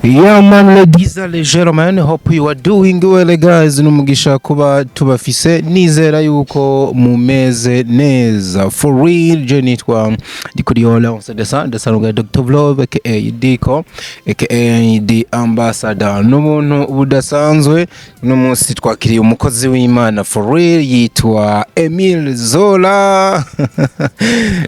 Yeah man, ladies and gentlemen, hope you are doing well guys. Numugisha kuba tubafise, nizera yuko mumeze neza. For real, je nitwa Dikuriyola Onsedesa, Desanuga Dr. Vlove aka Diko aka The Ambassador. N'umuntu budasanzwe no munsi twakiriye umukozi w'Imana for real yitwa Emile Zola.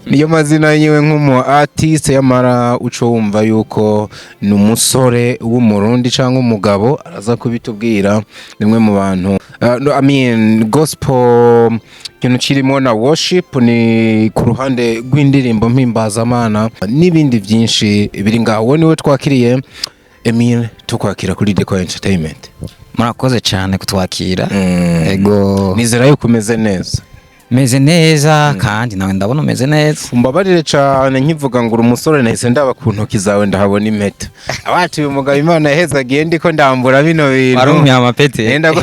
Niyo mazina yiwe nk'umu artist yamara uco wumva yuko ni umusore w'umurundi cyangwa umugabo araza kubitubwira. Nimwe mu bantu gospel kintu kirimo na worship ni ku ruhande rw'indirimbo mpimbaza n'ibindi byinshi biri ngaho. Niwe twakiriye Emile, tukwakira kuri Deco Entertainment. Murakoze cyane kutwakira. Ego nizera yuko umeze neza. Meze neza kandi nawe ndabona umeze neza. Umbabarire cyane nkivuga ngo umusore nahise ndaba ku ntoki zawe ndahabona impeta. Abati uyu mugabo Imana yahezagiye ndiko ndambura bino bintu. Warumye amapete. Nenda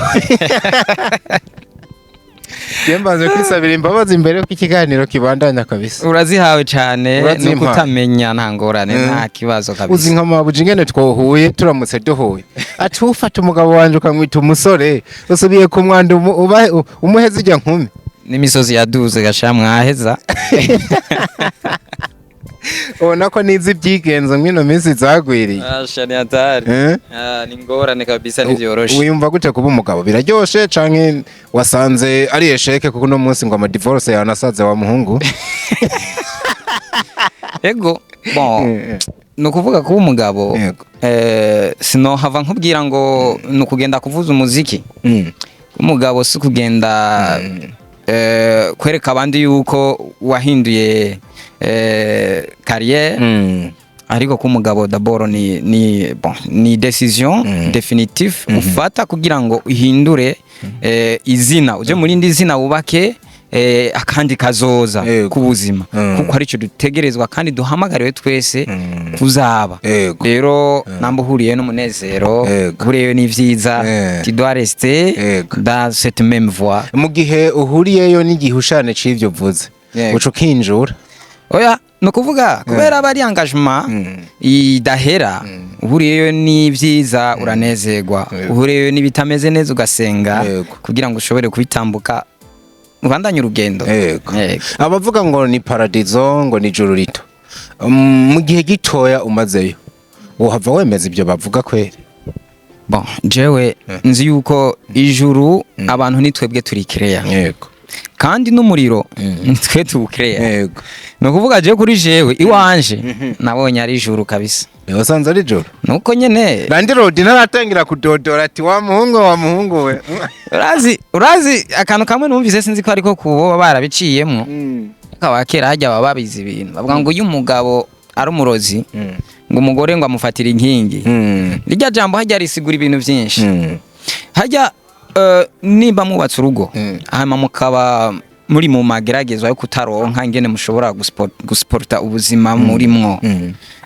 Yembaze kwisabira imbabazi imbere ko ikiganiro kibandanya kabisa. Urazihawe cyane no kutamenya nta ngorane nta kibazo kabisa. Uzi nk'amabuji ngene twohuye turamutse duhuye. Ati ufata umugabo wanje ukamwita umusore usubiye ku mwanda umuheze ijya nkumi. N'imisozi yaduze gasha mwaheza. Ona ko nizi byigenzo mwino minsi zagwiriye. Shani atari. Ni ngorane kabisa nivyoroshe. Uyumva gute kuba umugabo biraryoshe canke wasanze ari esheke kuko no munsi ngo ama divorce yanasaze wa muhungu? Ego bon nukuvuga kuba umugabo sino hava nkubwira ngo nukugenda kuvuza umuziki. Umugabo si kugenda kwereka abandi yuko wahinduye carrière. Ariko ko umugabo d'abord ni decision définitive ufata kugira ngo uhindure izina uje muri ndi zina wubake akandi kazoza ku buzima kuko ari cyo dutegerezwa kandi duhamagariwe twese kuzaba. Rero nambuhuriye n'umunezero buriye n'ivyiza tu dois rester dans cette même voie. Mu gihe uhuriyeyo n'igihushane c'ivyo vuze uco kinjura oya no kuvuga kubera abari engagement idahera. Uhuriyeyo n'ivyiza uranezerwa, uhuriyeyo n'ibitameze neza ugasenga kugira ngo ushobore kubitambuka ubandanye urugendo. Abavuga ngo ni paradizo ngo ni juru rito, mu gihe gitoya umazeyo uhava wemeza ibyo bavuga kwere? Bon jewe nzi yuko ijuru abantu nitwebwe turi create kandi n'umuriro nitwe tuwucreate. No kuvuga je kuri jewe iwanje nabonye ari ijuru kabisa. Wasanze ari juru nuko nyene Randy Road naratangira kudodora ati wa muhungu we. urazi akantu kamwe numvise sinzi ko ariko kubo barabiciyemwo kabakera hajya bababiza ibintu bavuga ngo uyu mugabo ari umurozi ngo umugore ngo amufatira inkingi. Rijya jambo hajya risigura ibintu byinshi. Hajya nimba mubatse urugo hama mukaba muri mu mageragezwa yo kutaronka ingene mushobora gusporta ubuzima murimwo,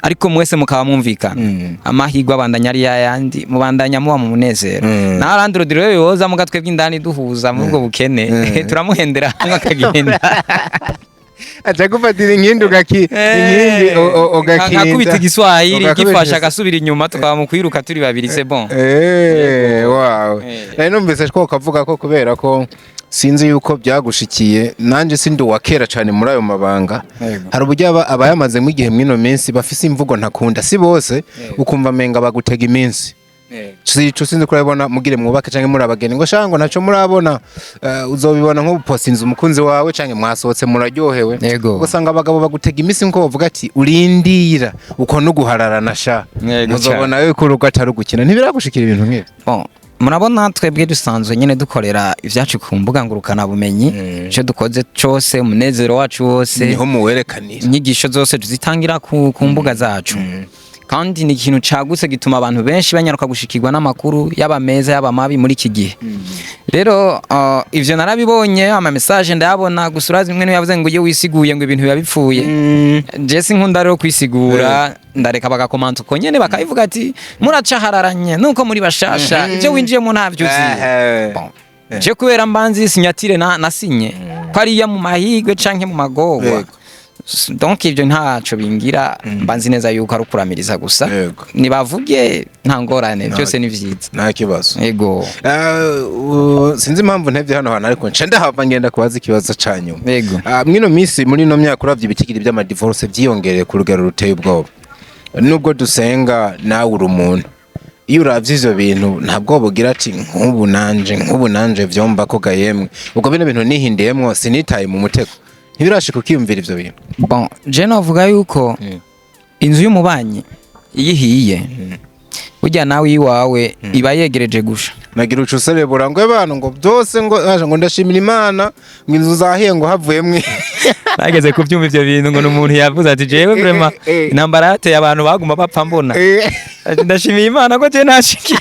ariko mwese mukaba mwumvikana amahirwe abandanya ari yayandi mubandanya muba mu munezero. Na Randy Road rero yoza mugatwe bw'indani duhuza muri ubwo bukene turamuhendera hamwe akagenda acha kufatira inkindi ugakinda nkakubita igiswahili gifasha agasubira inyuma tukaba mu kwiruka turi babiri c'est bon. Wow. Numvise ko kavuga ko kubera ko sinzi yuko byagushikiye nanje sindi wakera cyane muri ayo mabanga. Hari uburyo abayamaze mu gihe mwino minsi bafise imvugo ntakunda si bose ukumva menga bagutega iminsi. Sinzi kurabona mugire mwubake canke muri abageni ngo shango naco murabona uzobibona nko posinze umukunzi wawe canke mwasohotse muraryohewe gusanga abagabo bagutega imisi ngo bavuga ati urindira uko no guhararana sha muzobona we kuruga atari gukina ntibiragushikira ibintu nk'ibi. Bon murabona twebwe dusanzwe nyene dukorera ivyacu ku mbuga ngurukana bumenyi cyo dukoze cyose umunezero wacu wose niho muwerekanira inyigisho zose tuzitangira ku mbuga zacu. Kandi ni ikintu cagutse gituma abantu benshi banyaruka gushikirwa n'amakuru yaba meza yaba mabi muri iki gihe. Rero ivyo narabibonye ama message ndabona gusuraza imwe yavuze ngo iyo wisiguye ngo ibintu biba bipfuye. Je sinkunda rero kwisigura ndareka bagakomanta uko nyene bakabivuga ati muracahararanye nuko muri bashasha ivyo winjiyemo ntavyo uzi. Bon je kubera mbanzi sinyatire nasinye ko ari ya mu mahigwe canke mu magorwa donc ivyo ntaco bingira mbanzi neza yuko ari ukuramiriza gusa Yego. nibavuge nta ngorane byose ni vyiza nta kibazo yego sinzi impamvu ntevye hano hantu ariko nce ndahava ngenda kubaza ikibazo ca nyuma yego mwino misi muri ino myaka uravye ibitigiri vy'amadivorce vyiyongereye ku rugero ruteye ubwoba nubwo dusenga nawe uri umuntu iyo uravye ivyo bintu ntabwo bugira ati nk'ubu nanje vyomba ko gayemwe ubwo bino bintu nihindiyemwo sinitaye mu mutego ntibirashika ukiyumvira ivyo bintu bon je novuga yuko inzu y'umubanyi iyihiye burya nawe iwawe iba yegereje gusha nagira ucuserebura ngo abantu ngo byose ngo ndashimira Imana ngo inzu zahiye ngo havuyemwe nageze kubyumva ivyo bintu ngo n'umuntu yavuze ati jewe vraiment intambara yateye abantu baguma bapfa mbona ndashimiye Imana ko je nashikiwe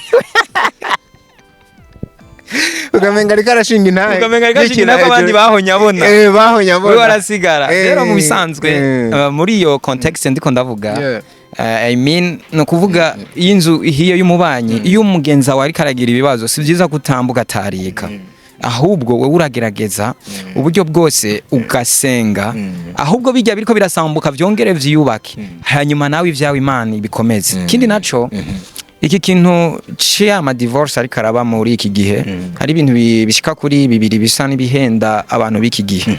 ukamenga ariko arashinga intahe ko abandi bahonya abona we warasigara rero mu bisanzwe muri iyo context ndiko ndavuga I mean no kuvuga inzu ihiye y'umubanyi iyo umugenzi wawe ariko aragira ibibazo si byiza kutambuka atarika ahubwo we uragerageza uburyo bwose ugasenga ahubwo bijya biriko birasambuka vyongere vyiyubake hanyuma nawe ivyawe Imana ibikomeze kindi naco iki kintu c'ama divorce ariko araba muri iki gihe hari ibintu bishika kuri bibiri bisa n'ibihenda abantu b'iki gihe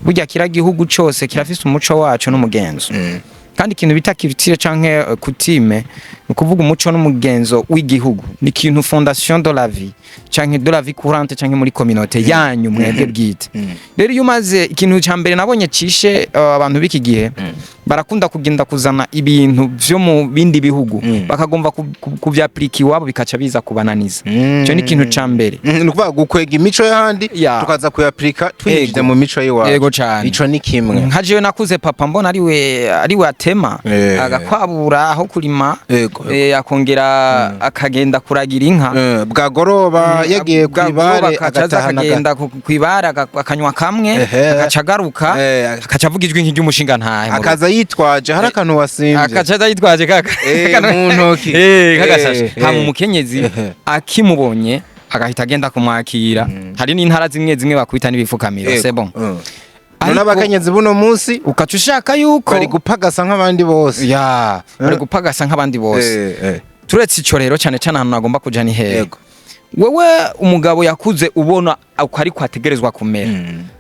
burya kira gihugu cose kirafise umuco wacu n'umugenzo kandi ikintu bita culture canke coutume ukuvuga umuco n'umugenzo w'igihugu ni ikintu fondation de la vie canke de la vie courante canke muri communauté yanyu mwebwe bwite rero iyo umaze ikintu ca mbere nabonye cishe abantu b'iki gihe barakunda kugenda kuzana ibintu vyo mu bindi bihugu bakagomba kuvyapplika iwabo bikaca biza kubananiza cyo ni ikintu ca mbere nukuvuga gukwega imico y'ahandi tukaza kuyapplika twinjije mu mico y'iwabo yego cyane ico ni kimwe nka jewe nakuze papa mbona ari we atema agakwabura aho kurima akongera akagenda kuragira inka bwagoroba yagiye kwibare akagenda kwibare akanywa kamwe akacagaruka akacavuga ijwi nk'iry'umushinga ntahe akaza yitwaje hari akantu wasimvye akaza yitwaje kaka mu ntoki kagasashe hama umukenyezi akimubonye agahita agenda kumwakira hari n'intara zimwe zimwe bakubita n'ibifukamiro c'est bon none abakenyezi buno munsi ukaca ushaka yuko bari gupagasa nk'abandi bose bari gupagasa nk'abandi bose turetse ico rero cyane cyane ahantu nagomba kuja ni hego wewe umugabo yakuze ubona ukari kwategerezwa kumera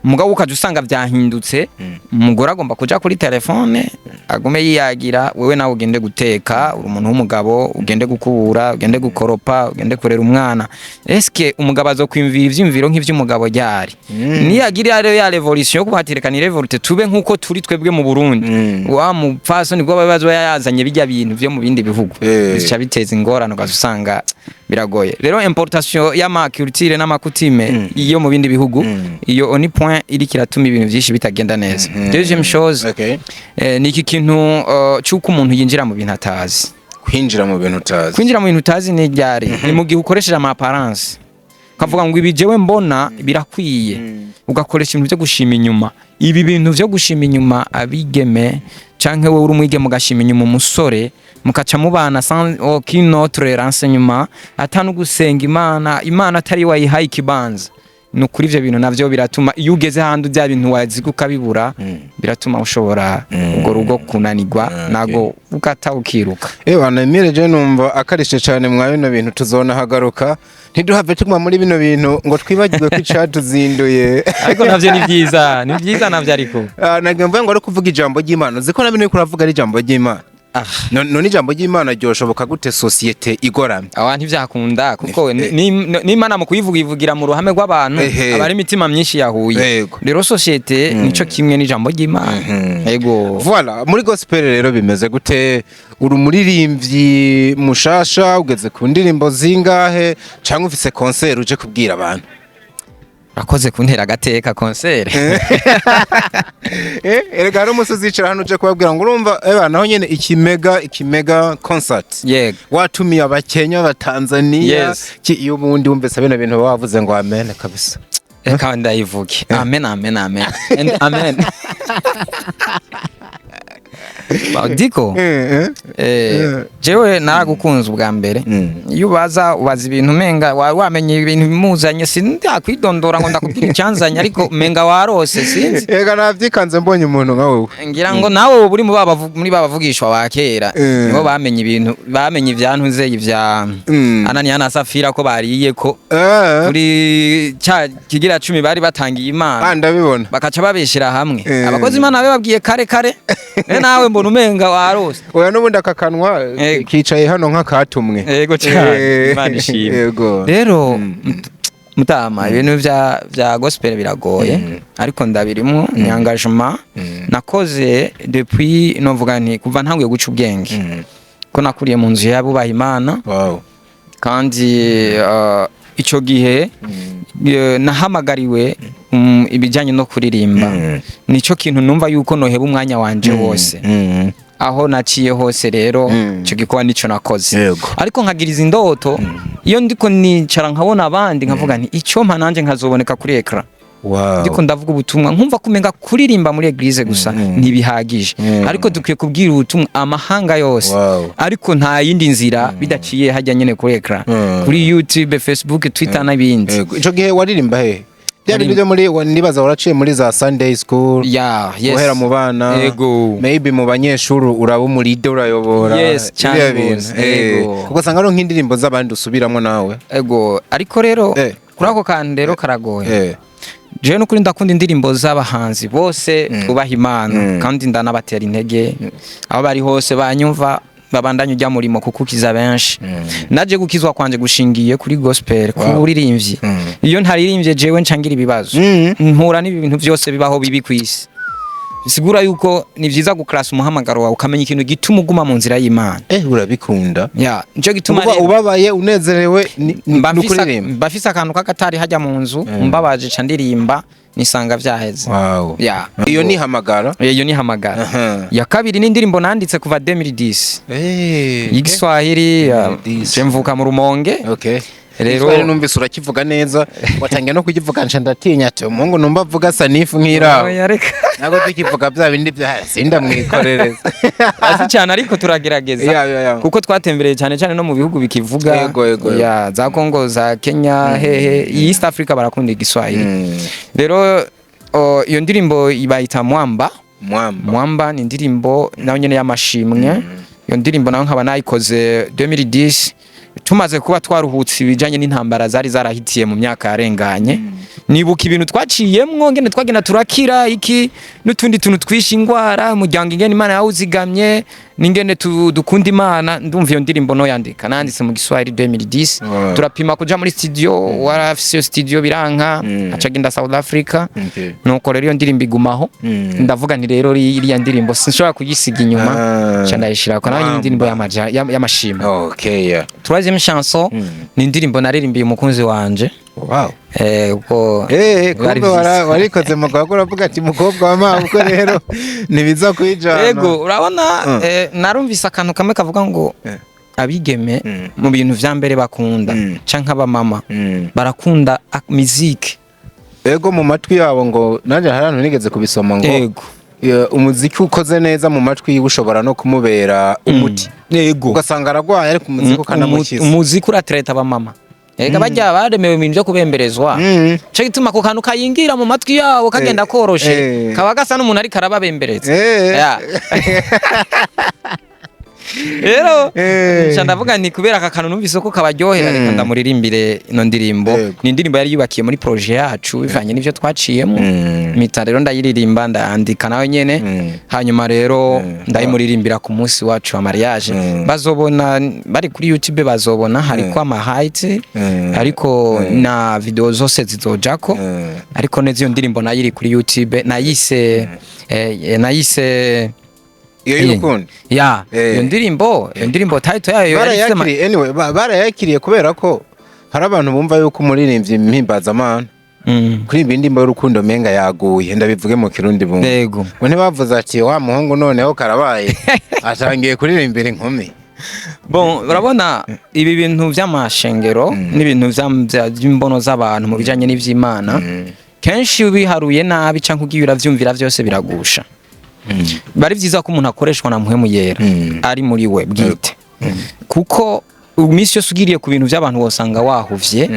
umugabo ukaje usanga vyahindutse umugore agomba kuja kuri telefone agume yiyagira wewe nawe ugende guteka uri umuntu w'umugabo ugende gukubura ugende gukoropa ugende kurera umwana eske umugabo azokwimvira ivyimviro nk'ivy'umugabo ryari niyagira rero ya revolution yo kubatireka ni revolte tube nkuko turi twebwe mu Burundi wa mupfaso nibwo babazo yazanye bijya bintu vyo mu bindi bihugu bica biteza ingorano ugasanga biragoye rero importation y'ama culture n'amakutime iyo mu bindi bihugu iyo oni point iri kiratuma ibintu byinshi bitagenda neza deuxième chose ni iki kintu cyuko umuntu yinjira mu bintu atazi kwinjira mu bintu utazi ni ryari ni mu gihe ukoresheje ama apparence kavuga ngo ibi jewe mbona birakwiye ugakoresha ibintu byo gushima inyuma ibi bintu byo gushima inyuma abigeme canke we uri umwigeme ugashima inyuma umusore mukaca mubana sans aucune autre renseignement atanu gusenga Imana atari wayihaye ikibanza nukuri ivyo bintu navyo biratuma iyo ugeze handu bya bintu waziguka bibura biratuma ushobora ugo rugo kunanirwa nago ukata ukiruka bana mireje numva akarishe cyane mwayo no bintu tuzona hagaruka ntiduhave tuguma muri bino bintu ngo twibagirwe ko icatuzinduye ariko navyo ni byiza navyo ariko nagemva ngo ari kuvuga ijambo ry'Imana ziko nabino uri kuravuga ari ijambo ry'Imana none ijambo ry'Imana ryoshoboka gute societe igoramye abantu vyakunda kuko n'Imana mu kuyivuga ivugira mu ruhame rw'abantu abari imitima myinshi yahuye rero societe nico kimwe n'ijambo ry'Imana yego voilà muri gospel rero bimeze gute uri umuririmbyi mushasha ugeze ku ndirimbo zingahe cyangwa ufise concert uje kubwira abantu akoze kuntera agateka concert erega hari umusozi yicara hano uje kubabwira ngo urumva naho nyene ikimega concert watumiye abakenya abatanzania iyo ubundi wumvise bino bintu bavuze ngo amen kabisa eka ndayivuge amen Diko jewe naragukunze ubwa mbere iyo ubaza ibintu menga wamenye ibintu bimuzanye sindakwidondora ngo ndakubwira icyanzanye ariko menga warose sinzi ega navyikanze mbonye umuntu nka wowe ngira ngo nawe buri muri babavugishwa ba kera nibo bamenye ibintu bamenye ivyantuze ivya Ananiya na Safira ko bariye ko kuri cya kigira 10 bari batangiye Imana ndabibona bakaca babeshira hamwe abakozi Imana bababwiye kare nawe mbona umenga warose oya nubundi akakanwa kicaye hano nk'akatumwe yego cyane Imana ishimwe yego rero mutama ibintu vya gospel biragoye ariko ndabirimo ni engagement nakoze depuis novuga nti kuva ntanguye guca ubwenge ko nakuriye mu nzu y'abubaha Imana kandi ico gihe nahamagariwe ibijanye no kuririmba nico kintu numva yuko noheba umwanya wanje wose aho naciye hose rero ico gikuba nico nakoze ariko nkagiriza indoto iyo ndiko nicara nkabona abandi nkavuga nti icyo mpa nanje nkazoboneka kuri ekra ndiko ndavuga ubutumwa nkumva kumenga kuririmba muri eglise gusa ntibihagije ariko dukwiye kubwira ubutumwa amahanga yose ariko nta yindi nzira bidaciye hajya nyene kuri ekra kuri YouTube, Facebook, Twitter n'ibindi ico gihe waririmba he byari byo muri nibaza waraciye muri za Sunday school uhera mu bana maybe mu banyeshuri uraba muri do urayobora kuko sanga ro nk'indirimbo z'abandi usubiramo nawe ariko rero kuri ako kandero karagoye jewe nukuri ndakunda indirimbo z'abahanzi bose twubaha Imana kandi ndanabatera intege aho bari hose banyumva babandanye ujya murimo kukukiza benshi naje gukizwa kwanje gushingiye kuri gospel kuririmbyi iyo ntaririmbye jewe ncangira ibibazo mpura n'ibintu byose bibaho bibi kwisi bisigura yuko ni vyiza guklasa umuhamagaro wawe ukamenya ikintu gituma uguma mu nzira y'Imana urabikunda nico gituma ubabaye unezerewe bafise akantu kakatari hajya mu nzu mbabaje ca ndirimba nisanga vyaheze iyo ni hamagara ya kabiri n'indirimbo nanditse kuva 2010 y'igiswahili mvuka mu Rumonge rero numvise urakivuga neza watangiye no kukivuga nca ndatinya ati umuhungu numva avuga sanifu nk'iraho nako tukivuga bya bindi bya sinda mwikorereza asi cyane ariko turagerageza kuko twatembereye cyane no mu bihugu bikivuga za Kongo za Kenya hehe East Africa barakunda igiswahili rero iyo ndirimbo ibayita Mwamba ni indirimbo nayo nyene y'amashimwe iyo ndirimbo nayo nkaba nayikoze 2010 tumaze kuba twaruhutse ibijanye n'intambara zari zarahitiye mu myaka yarenganye nibuka ibintu twaciyemwo ngene twagenda turakira iki n'utundi tuntu twisha ingwara umuryango ingene Imana yawuzigamye ningene dukunda Imana ndumva iyo ndirimbo no yandika nanditse mu Giswahili 2010 turapima kuja muri studio warafise studio biranka acagenda South Africa nuko rero iyo ndirimbo igumaho ndavuga nti rero iriya ndirimbo sinshobora kuyisiga inyuma cyandayishira ko nayo indirimbo y'amashimwe troisième chanson ni indirimbo naririmbiye umukunzi wanje kumbe warikoze mugabo uravuga ati mukobwa wa mama uko rero nibiza kwijana urabona narumvise akantu kamwe kavuga ngo abigeme mu bintu vya mbere bakunda canka abamama barakunda music mu matwi yabo ngo naje harantu nigeze kubisoma ngo umuziki ukoze neza mu matwi ushobora no kumubera umuti ugasanga aragwaye ariko umuziki ukanamukiza umuziki uratreta abamama bajya baremewe ibintu byo kubemberezwa cyo gituma ku kantu kayingira mu matwi yabo kagenda koroshe kaba gasa n'umuntu ariko arababembereza rero ndavuga ni kubera aka kantu numvise ko kabaryohera reka ndamuririmbire ino ndirimbo ni indirimbo yari yubakiye muri projet yacu bivanye n'ivyo twaciyemo mita rero ndayiririmba ndandika nawe nyene hanyuma rero ndayimuririmbira ku munsi wacu wa mariage bazobona bari kuri YouTube bazobona hariko ama height ariko na video zose zizojako ariko neze iyo ndirimbo nayiri kuri YouTube nayise iyo ndirimbo title yayo barayakiriye kubera ko hari abantu bumva yuko umuririmbyi mpimbaza amana kuri indirimbo y'urukundo menga yaguye ndabivuge mu kirundi bumwe ngo ntibavuze ati wa muhungu noneho karabaye atangiye kuririmbira inkumi urabona ibi bintu by'amashengero n'ibintu by'imbono z'abantu mu bijanye n'ivy'Imana kenshi ubiharuye nabi canke ugiye uravyumvira byose biragusha bari vyiza ko umuntu akoreshwa na mpwemu yera ari muri we bwite kuko iminsi yose ugiriye ku bintu by'abantu wosanga wahuvye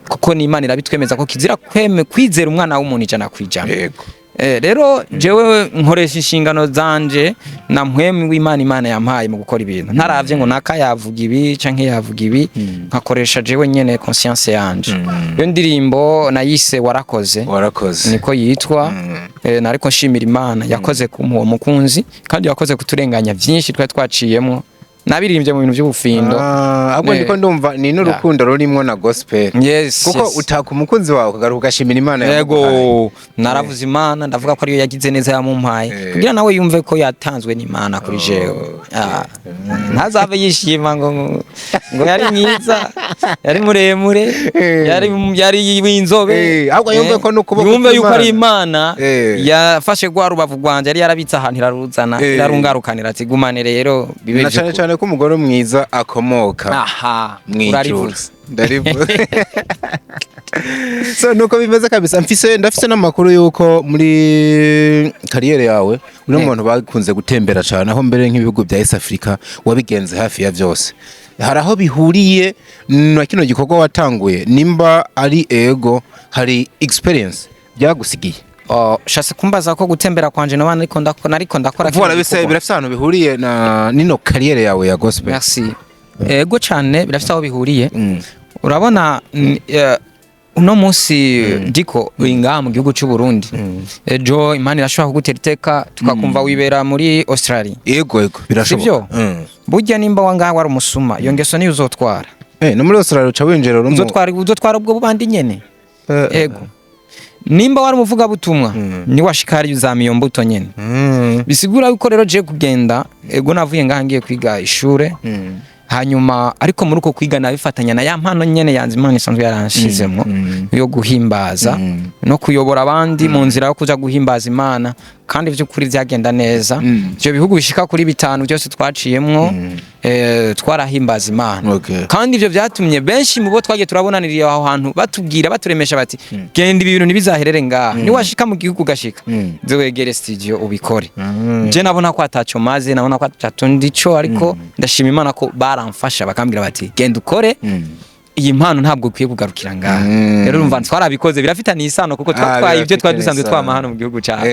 kuko n'Imana irabitwemeza ko kizira kwizera umwana w'umuntu 100%. Yego. Rero jewe nkoresha inshingano zanje na mpwemu w'Imana Imana yampaye mu gukora ibintu ntaravye ngo naka yavuga ibi canke yavuga ibi nkakoresha jewe nyene conscience yanje. Iyo ndirimbo nayise warakoze niko yitwa nariko nshimira Imana yakoze ku mukunzi kandi yakoze kuturenganya vyinshi twari twaciyemo nabirimbye mu bintu by'ubufindo ahubwo ndiko ndumva ni n'urukundo rurimwo na gospel kuko utaka umukunzi wawe ukagaruka ugashimira Imana yego naravuze Imana ndavuga ko ariyo yagize neza yamumpaye kugira nawe yumve ko yatanzwe n'Imana kuri jewe ntazave yishima ngo yari mwiza yari muremure yari w'inzobe ahubwo yumve ko n'ukuboko yumve yuko ari Imana yafashe gwa rubavu rwanje yari yarabitse ahantu iraruzana irarungarukanira ati gumane rero bibe cyane ko umugore mwiza akomoka mw'ijuru ndarivuze so nuko bimeze kabisa ndafise n'amakuru yuko muri kariyere yawe uri umuntu bakunze gutembera cyane aho mbere nk'ibihugu bya East Africa wabigenze hafi ya byose hari aho bihuriye na kino gikorwa watanguye nimba ari ego hari experience byagusigiye shase kumbaza ko gutembera kwanje n'abana ariko ndakora voilà birafite ahantu bihuriye na nino kariyere yawe ya gospel. Merci. Ego cyane birafite aho bihuriye urabona uno munsi diko inga mu gihugu cy'u Burundi ejo Imana irashobora kugutera iteka tukakumva wibera muri Australia. Yego birashoboka burya nimba wanga wari umusuma iyo ngeso niyo uzotwara no muri Australia uca winjira uzotwara ubwo bandi nyene ego nimba wari umuvuga butumwa ni washikari uzamiyo mbuto nyene bisigura yuko rero je kugenda ego navuye ngahangiye kwiga ishure hanyuma ariko muri uko kwiga nabifatanya na ya mpano nyene yanze Imana isanzwe yaranshizemo yo guhimbaza no kuyobora abandi mu nzira yo kuja guhimbaza Imana kandi by'ukuri byagenda neza byo bihugu bishika kuri 5 byose twaciyemwo twarahimbaza Imana kandi ibyo byatumye benshi mu bo twagiye turabonaniriye aho hantu batubwira baturemesha bati genda ibintu nibizaherere ngaha ni washika mu gihugu gashika nzewegere studio ubikore je nabona ko atacho maze nabona ko atatondico ariko ndashima Imana ko baramfasha bakambwira bati genda ukore iyi mpano ntabwo ukwiye kugarukira ngaha rero urumva twarabikoze birafitanye isano kuko twatwaye ibyo twari dusanzwe twamahano mu gihugu cyacu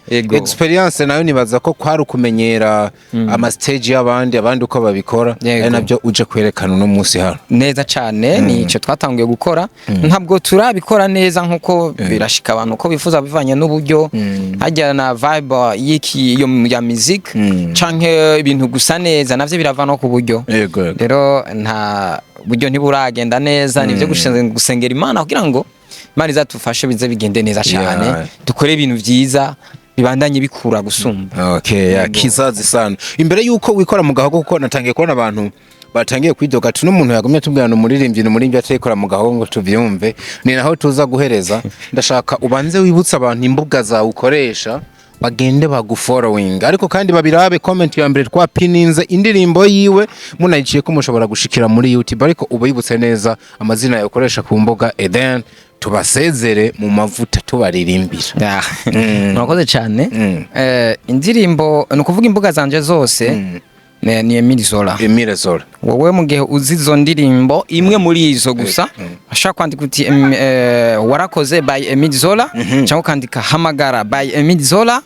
yego experience nayo nibaza ko kwari ukumenyera ama stage y'abandi uko babikora ari nabyo uje kwerekana no munsi hano neza cyane nico twatangiye gukora ntabwo turabikora neza nkuko birashika abantu ko bifuza bivanye n'uburyo hajya na vibe y'iki yo ya music canke ibintu gusa neza navyo birava no ku buryo rero nta buryo ntiburagenda neza nivyo gusengera Imana kugira ngo Imana izatufashe bize bigende neza cyane dukore ibintu vyiza bibandanye bikura gusumba kizazi sana imbere yuko wikora mu gahogo kuko natangiye kubona abantu batangiye kwidoga ati n'umuntu yagumye tubwirana umuririmbyi atekora mu gahogo ngo tuvyumve ni naho tuza guhereza ndashaka ubanze wibutsa abantu imbuga zawe ukoresha bagende bagufollowing ariko kandi babirabe comment ya mbere twapininze indirimbo yiwe munayiciye ko mushobora gushikira muri YouTube ariko ubuyibutse neza amazina yawe ukoresha ku mbuga then tubasezere mu mavuta tubaririmbira murakoze cyane indirimbo no kuvuga imbuga zanje zose ni Emile Zola wowe mu gihe uzizo ndirimbo imwe muri izo gusa ashaka kwandika uti warakoze by Emile Zola cyangwa kandika hamagara by Emile Zola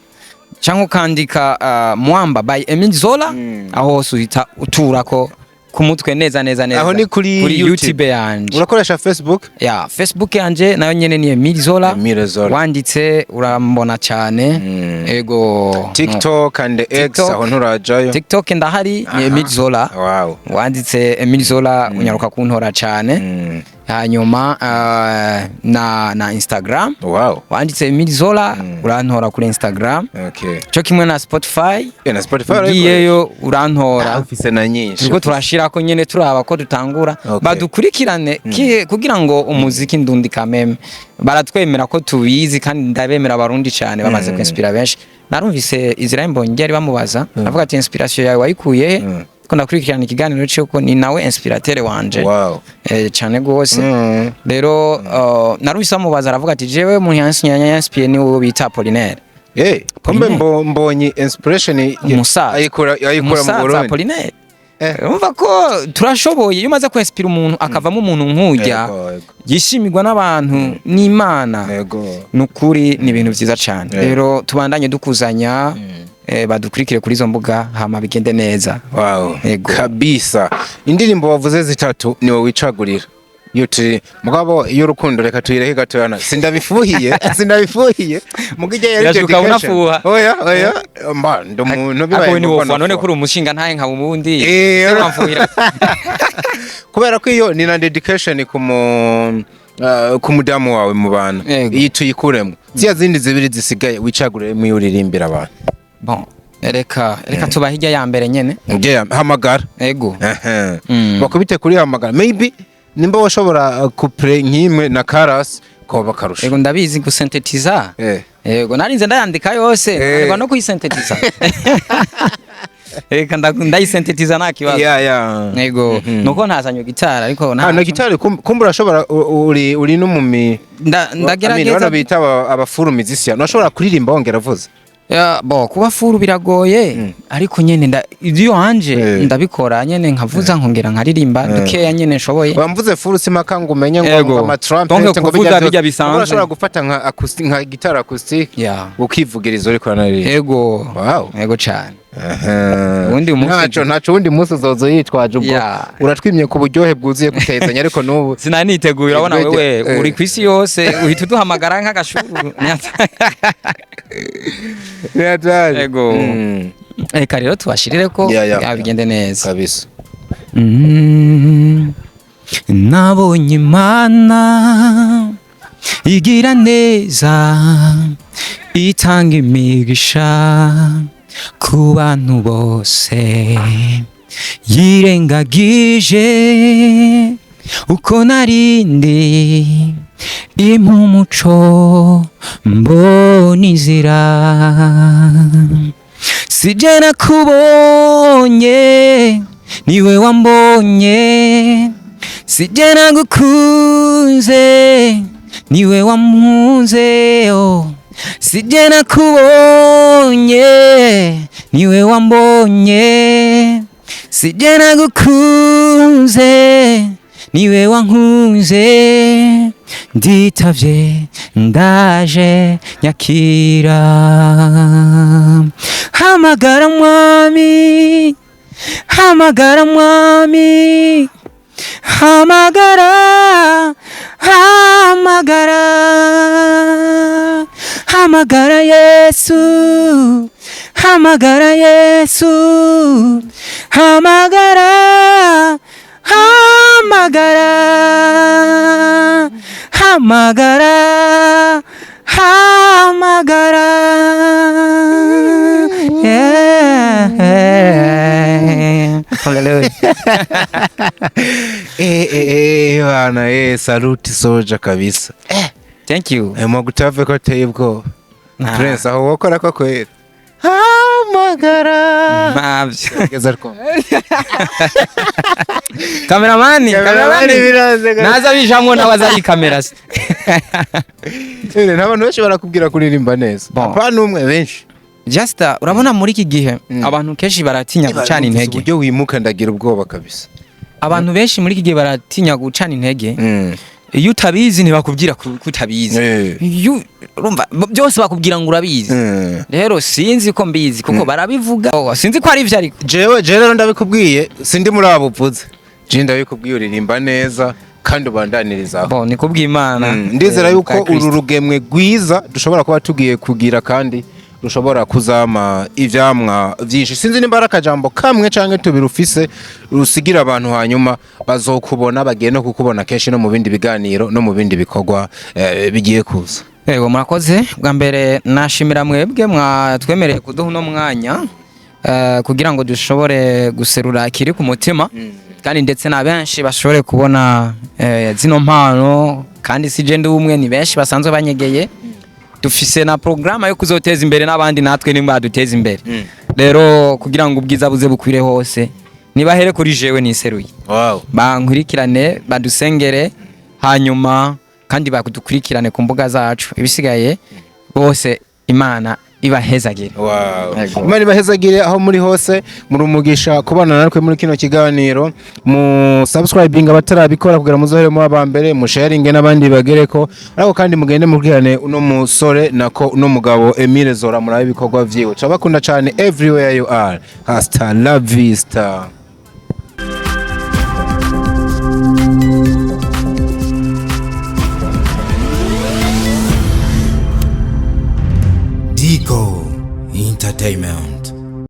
cyangwa kandika mwamba by Emile Zola aho hose uhita uturako kumutwe neza aho ni kuri YouTube yanje urakoresha Facebook Facebook yanje nayo nyene ni Emile Zola wanditse urambona cyane ego TikTok and X aho nturajayo TikTok ndahari ni Emile Zola wanditse Emile Zola unyaruka kuntora cyane hanyuma na Instagram wanditse Emile Zola urantora kuri Instagram cyo kimwe na Spotify ugiyeyo urantora ufise na nyinshi ubwo turashira ko nyene turaba ko dutangura badukurikirane kugira ngo umuziki ndundi kameme baratwemera ko tubizi kandi ndabemera abarundi cyane bamaze kwinspira benshi narumvise Israel Mbonyi ari bamubaza avuga ati inspiration yawe wayikuye ko nakurikirana ikiganiro cyuko ni nawe inspirateur wanje cyane gose rero narumvise bamubaza aravuga ati jewe mu yansinyanya inspire ni wowe bita Apollinaire pombe mbonye inspiration Umusaza. ayikura mu Burundi Apollinaire. Umva ko turashoboye iyo umaze kwespira umuntu akavamo umuntu nk'ujya yishimirwa n'abantu n'Imana. Nukuri ni ibintu byiza cyane. Rero tubandanye dukuzanya badukurikire kuri izo mbuga hama bigende neza. Kabisa. Indirimbo wavuze zitatu niwe wicagurira. Yuti mugabo iyo rukundo reka tuyireke gatwana sindabifuhiye mugije yari dedication. Oya mba ndo muntu bibaye ako ni wofwa none kuri umushinga ntaye nka ubundi bamfuhira kubera ko iyo ni na dedication ku mudamu wawe mu bana iyi tuyikuremo ziya zindi zibiri zisigaye wicagurire mu uririmbira abantu. Bon reka tuba hirya ya mbere nyene hamagara bakubite kuri hamagara maybe nimba washobora kupre nkimwe na Karas ko bakarusha. Yego ndabizi gusintetiza. Yego narinze ndayandika yose ariko no kuyisintetiza. Reka ndayisintetiza nta kibazo. Yego nuko ntazanyo gitara ariko na gitara kumbura ashobora uri no mu ndagerageza bita abafuru musician nashobora kuririmba wongera vuze. Kuba furu biragoye ariko nyene iyo anje ndabikora nyene nkavuza nkongera nkaririmba dukeya nyene nshoboye. Bamvuze furu simaka ngo umenye ngo ama trumpet ngo bijya bisanzwe. Urashobora gufata nka acoustic nka guitar acoustic ukivugiriza uri kora nari. Yego cyane. Ubundi umunsi ntaco wundi munsi uzozo yitwaje ubwo uratwimye ku buryohe bwuzuye gutezanya ariko n'ubu sinaniteguye urabona wewe uri kwisi yose uhita uduhamagara nk'agashuru. Yego reka rero tubashirire ko bigende neza kabisa. Nabonye Imana igira neza itanga imigisha ku bantu bose yirengagije uko narindi impumuco mbona inzira sije nakubonye niwe wambonye sije nagukunze niwe wampunze sije nakubonye niwe wambonye sije nagukunze niwe wankunze nditavye ndaje nyakira hamagara mwami hamagara mwami hamagara hamagara hamagara Yesu hamagara Yesu hamagara hamagara hamagara hamagara bana saluti soja kabisa. Thank you. Mwagutave ko teye ubwo Prince aho wakora ko kwera hamagara mavyo Kameramani naza bijamwo nabaza kamera se n'abantu benshi barakubwira kuririmba neza apana umwe benshi just urabona muri iki gihe abantu kenshi baratinya gucana intege uburyo wimuka ndagira ubwoba kabisa. Abantu benshi muri iki gihe baratinya gucana intege iyo utabizi ntibakubwira kutabizi urumva byose bakubwira ngo urabizi. Rero sinzi ko mbizi kuko barabivuga sinzi ko ari ivyo ariko jewe rero ndabikubwiye sindi muri abo uvuze je ndabikubwiye uririmba neza kandi ubandanirizaho nikubwiye Imana. Ndizera yuko uru rugemwe gwiza dushobora kuba tugiye kugira kandi rushobora kuzama ivyamwa vyinshi. Sinzi nimba arakajambo kamwe canke tubirufise rusigira abantu hanyuma bazokubona bagiye no kukubona kenshi no mu bindi biganiro no mu bindi bikorwa bigiye kuza. Yego murakoze. Bwa mbere nashimira mwebwe mwatwemereye kuduha no mwanya kugira ngo dushobore guserura kiri ku mutima kandi ndetse na benshi bashobore kubona zino mpano kandi sije ndi umwe ni benshi basanzwe banyegeye. Dufise na programa yo kuzoteza imbere n'abandi natwe nimba duteza imbere. Rero kugira ngo ubwiza buze bukwire hose nibahere kuri jewe niseruye. Bankurikirane badusengere hanyuma kandi bakudukurikirane ku mbuga zacu ibisigaye bose Imana ibahezagire. Wow. Imana ibahezagire aho muri hose, muri umugisha kubana natwe muri kino kiganiro. Mu subscribing abatarabikora kugira muzohere mu abambere, mu sharing n'abandi bagereko. Ariko kandi mugende mubwirane uno musore nako uno mugabo Emile Zora murabe ibikorwa vyiwe. Turabakunda cyane everywhere you are. Hasta la vista. Digo Entertainment.